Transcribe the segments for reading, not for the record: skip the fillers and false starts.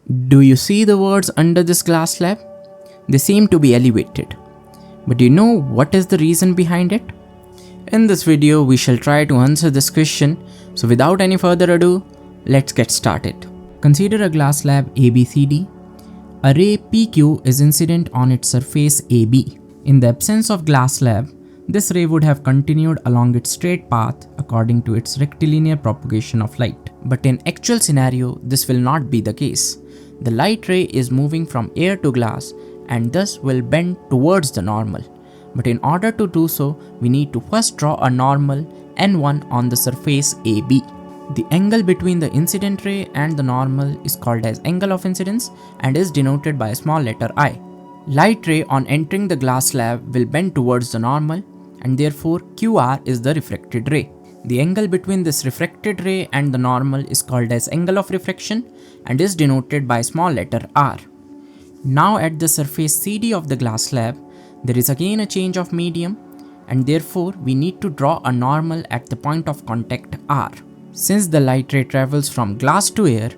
Do you see the words under this glass slab? They seem to be elevated. But do you know what is the reason behind it? In this video, we shall try to answer this question. So without any further ado, let's get started. Consider a glass slab ABCD. A ray PQ is incident on its surface AB. In the absence of glass slab, this ray would have continued along its straight path according to its rectilinear propagation of light. But in actual scenario, this will not be the case. The light ray is moving from air to glass and thus will bend towards the normal. But in order to do so, we need to first draw a normal N1 on the surface AB. The angle between the incident ray and the normal is called as angle of incidence and is denoted by a small letter I. Light ray on entering the glass slab will bend towards the normal and therefore QR is the refracted ray. The angle between this refracted ray and the normal is called as angle of refraction and is denoted by a small letter R. Now at the surface CD of the glass slab, there is again a change of medium and therefore we need to draw a normal at the point of contact R. Since the light ray travels from glass to air,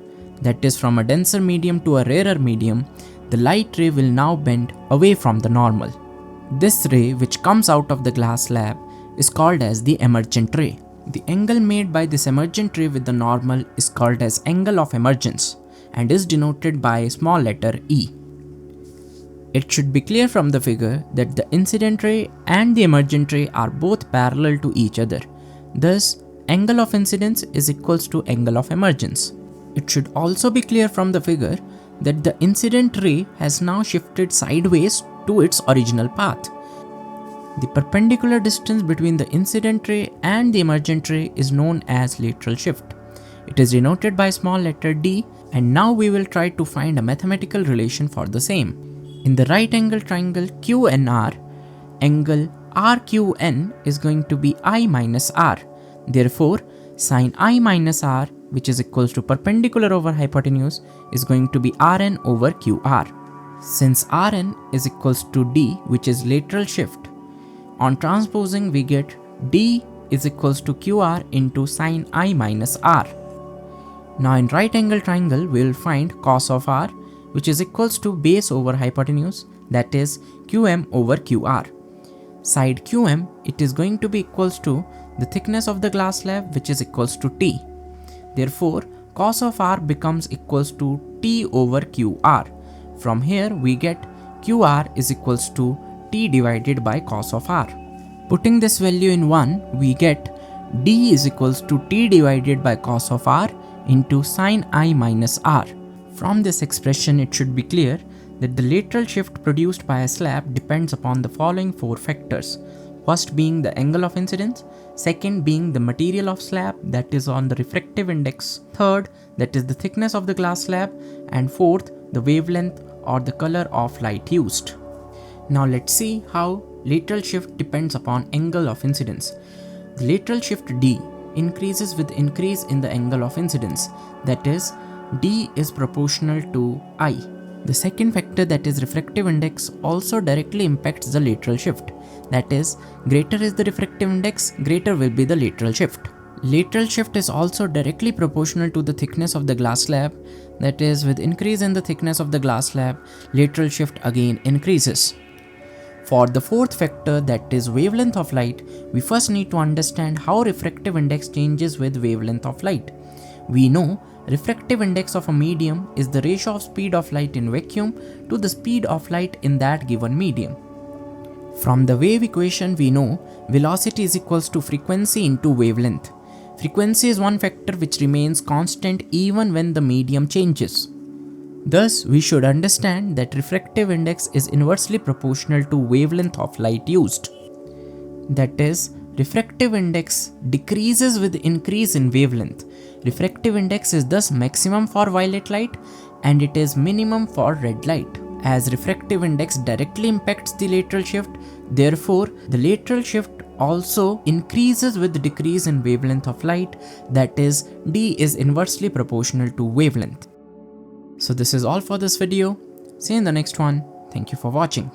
that is from a denser medium to a rarer medium, the light ray will now bend away from the normal. This ray which comes out of the glass slab is called as the emergent ray. The angle made by this emergent ray with the normal is called as angle of emergence and is denoted by a small letter E. It should be clear from the figure that the incident ray and the emergent ray are both parallel to each other. Thus, angle of incidence is equals to angle of emergence. It should also be clear from the figure that the incident ray has now shifted sideways to its original path. The perpendicular distance between the incident ray and the emergent ray is known as lateral shift. It is denoted by a small letter D, and now we will try to find a mathematical relation for the same. In the right angle triangle QNR, angle RQN is going to be I minus R. Therefore, sine I minus R, which is equals to perpendicular over hypotenuse, is going to be Rn over QR. Since Rn is equals to D, which is lateral shift, on transposing we get D is equals to QR into sine I minus R. Now in right angle triangle, we will find cos of R, which is equals to base over hypotenuse, that is QM over QR. Side QM, it is going to be equals to the thickness of the glass slab, which is equals to T. Therefore, cos of R becomes equals to T over QR. From here we get QR is equals to T divided by cos of R. Putting this value in 1, we get D is equals to T divided by cos of R into sine I minus R. From this expression, it should be clear that the lateral shift produced by a slab depends upon the following 4 factors. First being the angle of incidence, second being the material of slab, that is on the refractive index, third, that is the thickness of the glass slab, and fourth, the wavelength or the color of light used. Now let's see how lateral shift depends upon angle of incidence. The lateral shift D increases with increase in the angle of incidence, that is D is proportional to I. The second factor, that is refractive index, also directly impacts the lateral shift. That is, greater is the refractive index, greater will be the lateral shift. Lateral shift is also directly proportional to the thickness of the glass slab. That is, with increase in the thickness of the glass slab, lateral shift again increases. For the fourth factor, that is wavelength of light, we first need to understand how refractive index changes with wavelength of light. We know refractive index of a medium is the ratio of speed of light in vacuum to the speed of light in that given medium. From the wave equation, we know velocity is equals to frequency into wavelength. Frequency is one factor which remains constant even when the medium changes. Thus, we should understand that refractive index is inversely proportional to wavelength of light used. That is, refractive index decreases with increase in wavelength. Refractive index is thus maximum for violet light and it is minimum for red light. As refractive index directly impacts the lateral shift, therefore the lateral shift also increases with decrease in wavelength of light, that is D is inversely proportional to wavelength. So this is all for this video. See you in the next one. Thank you for watching.